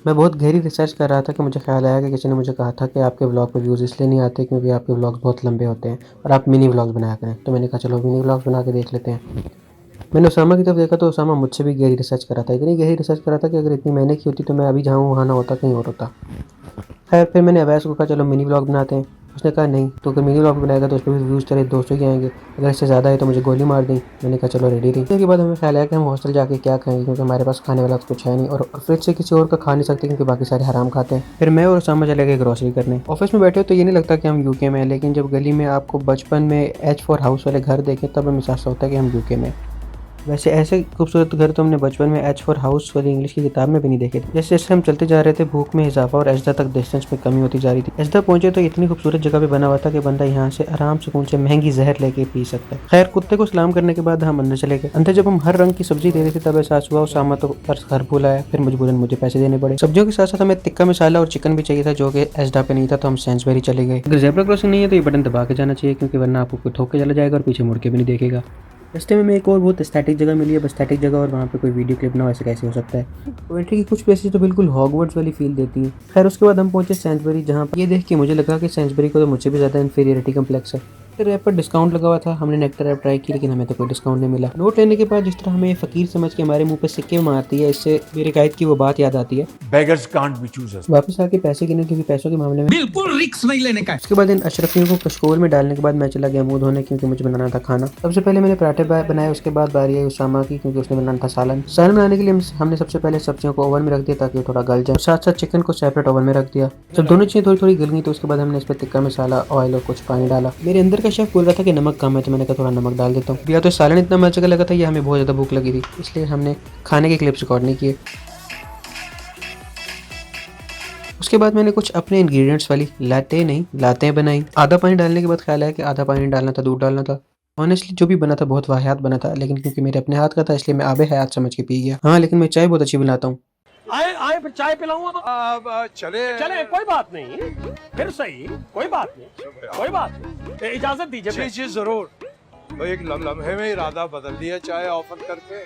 मैं बहुत गहरी रिसर्च कर रहा था कि मुझे ख्याल आया कि किसी ने मुझे कहा था कि आपके व्लॉग पे व्यूज़ इसलिए नहीं आते क्योंकि आपके व्लॉग्स बहुत लंबे होते हैं और आप मिनी व्लॉग्स बनाया करें। तो मैंने कहा चलो मिनी व्लॉग्स बना के देख लेते हैं। मैंने उसामा की तरफ देखा तो उसामा मुझसे भी गहरी रिसर्च कर रहा था। इतनी गहरी रिसर्च कर रहा था कि अगर इतनी मेहनत की होती तो मैं अभी जहाँ हूँ वहाँ ना होता, कहीं और होता। खैर फिर मैंने अवैस को कहा चलो मिनी व्लॉग बनाते हैं। उसने कहा नहीं, तो अगर मिनी व्लॉग बनाएगा तो उस पर भी व्यूज़ तेरे 200 ही आएंगे, अगर इससे ज़्यादा है तो मुझे गोली मार दी। मैंने कहा चलो रेडी रही। उसके बाद हमें ख्याल आया कि हम हॉस्टल जाके क्या खाएंगे क्योंकि हमारे पास खाने वाला तो कुछ है नहीं और फ्रिज से किसी और का खा नहीं सकते क्योंकि बाकी सारे हराम खाते हैं। फिर मैं और उसामा चले गए ग्रोसरी करने। ऑफिस में बैठे हो तो ये नहीं लगता कि हम यूके में हैं, लेकिन जब गली में आपको बचपन में एच फॉर हाउस वाले घर देखें तब हमें एहसास होता है कि हम यूके में हैं। वैसे ऐसे खूबसूरत घर तो हमने बचपन में एच फॉर हाउस वाली इंग्लिश की किताब में भी नहीं देखे थे। जैसे जैसे हम चलते जा रहे थे भूख में इजाफा और एजदा तक डिस्टेंस में कमी होती जा रही थी। एजदा पहुंचे तो इतनी खूबसूरत जगह पे बना हुआ था कि बंदा यहाँ से आराम सुकून से महंगी जहर लेके पी सकता है। खैर कुत्ते को सलाम करने के बाद हम अंदर चले गए। अंदर जब हम हर रंग की सब्जी दे रहे थे तब एहसास हुआ उसामा तो पर्स घर भूल आया। फिर मजबूरन मुझे पैसे देने पड़े। सब्जियों के साथ साथ हमें टिक्का मसाला और चिकन भी चाहिए था जो कि एजदा पे नहीं था, तो हम सेंसबेरी चले गए। अगर ज़ेब्रा क्रॉसिंग नहीं है तो ये बटन दबा के जाना चाहिए क्योंकि वरना आपको कोई ठोक के चला जाएगा और पीछे मुड़ के भी नहीं देखेगा। रास्ते में एक और बहुत स्टैटिक जगह मिली है, बस स्टैटिक जगह और वहाँ पे कोई वीडियो क्लिप ना हो, ऐसे कैसे हो सकता है। पोएट्री की कुछ प्लेसेस तो बिल्कुल हॉगवर्ट्स वाली फील देती है। खैर उसके बाद हम पहुंचे सेंसबरी, जहाँ ये देख के मुझे लगा कि सेंसबरी को तो मुझसे भी ज़्यादा इन्फीरियरिटी कम्प्लेक्स है। फिर ऐप पर डिस्काउंट लगा हुआ था, हमने नेक्टर ऐप ट्राई की लेकिन हमें तो कोई डिस्काउंट नहीं मिला। नोट लेने के बाद जिस तरह हमें फ़कीर समझ के हमारे मुंह पे सिक्के मारती है, इससे मेरे कायद की वो बात याद आती है, beggars can't be choosers। वापस आके पैसे गिने क्योंकि पैसों के मामले में बिल्कुल रिक्स नहीं लेने का। उसके बाद इन अशरफियों को कशकोल में डालने के बाद मैं चला गया मुंह धोने क्योंकि मुझे बनाना था खाना। सबसे पहले मैंने पराठे बनाए, उसके बाद बारी आई उसामा की क्योंकि उसने बनाना था सालन। सालन बनाने के लिए हमने सबसे पहले सब्जियों को ओवन में रख दिया ताकि वो थोड़ा गल जाए, साथ साथ चिकन को सेपरेट ओवन में रख दिया। जब दोनों चीज़ें थोड़ी थोड़ी गल गई तो उसके बाद हमने इस पर टिक्का मसाला, ऑयल और कुछ पानी डाला। मेरे अंदर का शेफ बोल रहा था कि नमक कम है तो मैंने कहा थोड़ा नमक डाल देता हूँ। या तो सालन इतना मजा लगा था या हमें बहुत ज़्यादा भूख लगी थी, इसलिए हमने खाने के क्लिप्स रिकॉर्ड नहीं किए। उसके बाद मैंने कुछ अपने इंग्रेडिएंट्स वाली लातें बनाई। आधा पानी डालने के बाद ख्याल आया कि आधा पानी डालना था, दूध डालना था। ऑनेस्टली जो भी बना था बहुत वाहियात बना था, लेकिन क्योंकि मेरे अपने हाथ का था इसलिए मैं आबे हयात समझ के पी गया। हाँ लेकिन मैं चाय बहुत अच्छी बनाता हूँ। आए आए फिर चाय पिलाऊंगा तो चले चले, कोई बात नहीं, फिर सही, कोई बात नहीं, कोई बात नहीं, इजाजत दीजिए। जी जी जरूर। तो एक लम्हे में इरादा बदल दिया चाय ऑफर करके।